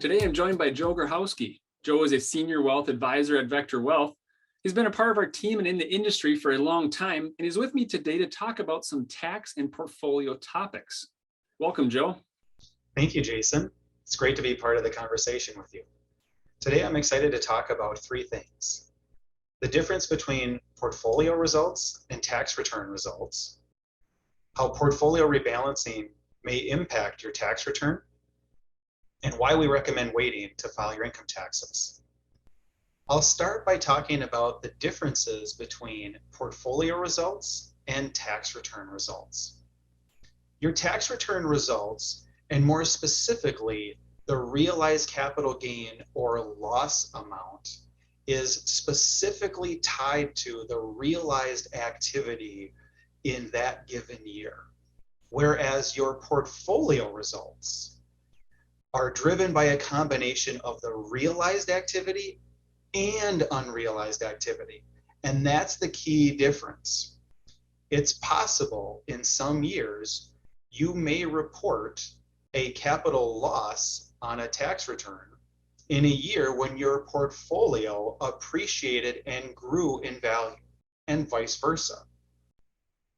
Today I'm joined by Joe Grochowski. Joe is a senior wealth advisor at Vector Wealth. He's been a part of our team and in the industry for a long time, and he's with me today to talk about some tax and portfolio topics. Welcome, Joe. Thank you, Jason. It's great to be part of the conversation with you. Today, I'm excited to talk about three things: the difference between portfolio results and tax return results, how portfolio rebalancing may impact your tax return, and why we recommend waiting to file your income taxes. I'll start by talking about the differences between portfolio results and tax return results. Your tax return results, and more specifically, the realized capital gain or loss amount, is specifically tied to the realized activity in that given year. Whereas your portfolio results are driven by a combination of the realized activity and unrealized activity. And that's the key difference. It's possible in some years you may report a capital loss on a tax return in a year when your portfolio appreciated and grew in value, and vice versa.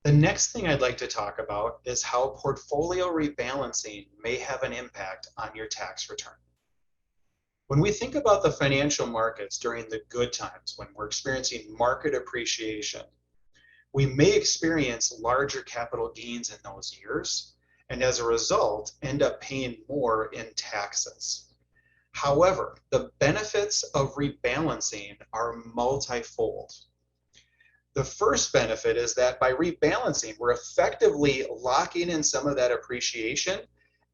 The next thing I'd like to talk about is how portfolio rebalancing may have an impact on your tax return. When we think about the financial markets during the good times, when we're experiencing market appreciation, we may experience larger capital gains in those years, and as a result, end up paying more in taxes. However, the benefits of rebalancing are multifold. The first benefit is that by rebalancing, we're effectively locking in some of that appreciation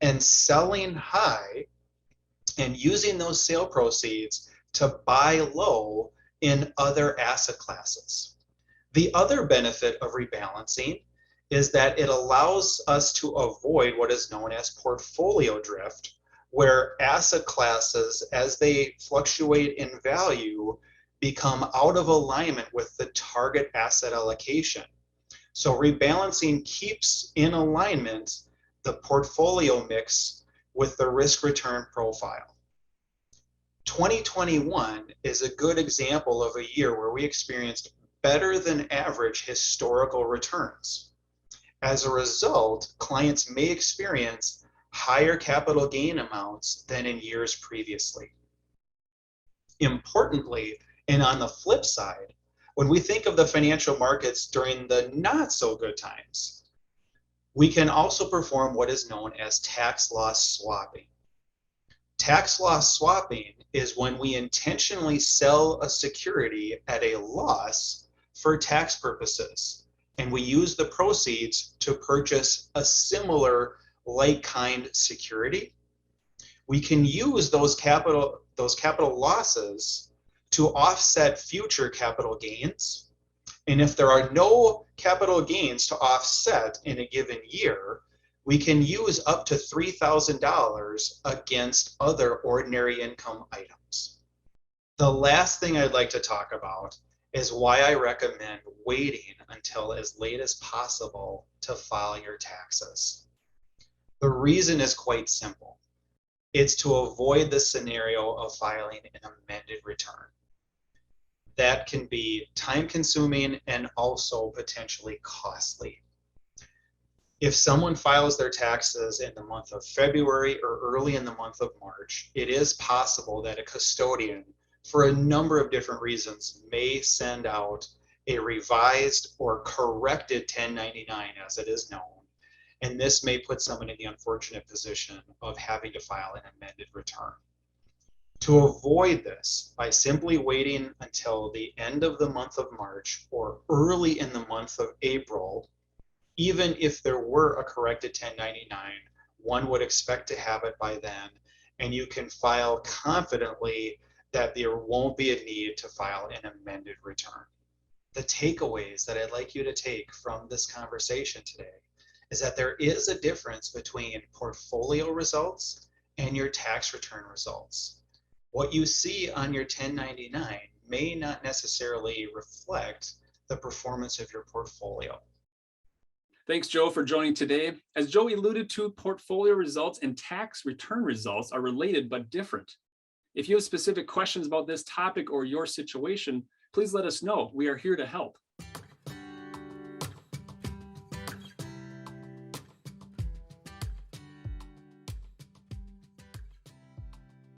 and selling high and using those sale proceeds to buy low in other asset classes. The other benefit of rebalancing is that it allows us to avoid what is known as portfolio drift, where asset classes, as they fluctuate in value, become out of alignment with the target asset allocation. So rebalancing keeps in alignment the portfolio mix with the risk return profile. 2021 is a good example of a year where we experienced better than average historical returns. As a result, clients may experience higher capital gain amounts than in years previously. Importantly, and on the flip side, when we think of the financial markets during the not so good times, we can also perform what is known as tax loss swapping. Tax loss swapping is when we intentionally sell a security at a loss for tax purposes, and we use the proceeds to purchase a similar like-kind security. We can use those capital losses to offset future capital gains. And if there are no capital gains to offset in a given year, we can use up to $3,000 against other ordinary income items. The last thing I'd like to talk about is why I recommend waiting until as late as possible to file your taxes. The reason is quite simple. It's to avoid the scenario of filing an amended return. That can be time-consuming and also potentially costly. If someone files their taxes in the month of February or early in the month of March, it is possible that a custodian, for a number of different reasons, may send out a revised or corrected 1099, as it is known, and this may put someone in the unfortunate position of having to file an amended return. To avoid this, by simply waiting until the end of the month of March or early in the month of April, even if there were a corrected 1099, one would expect to have it by then, and you can file confidently that there won't be a need to file an amended return. The takeaways that I'd like you to take from this conversation today is that there is a difference between portfolio results and your tax return results. What you see on your 1099 may not necessarily reflect the performance of your portfolio. Thanks, Joe, for joining today. As Joe alluded to, portfolio results and tax return results are related but different. If you have specific questions about this topic or your situation, please let us know. We are here to help.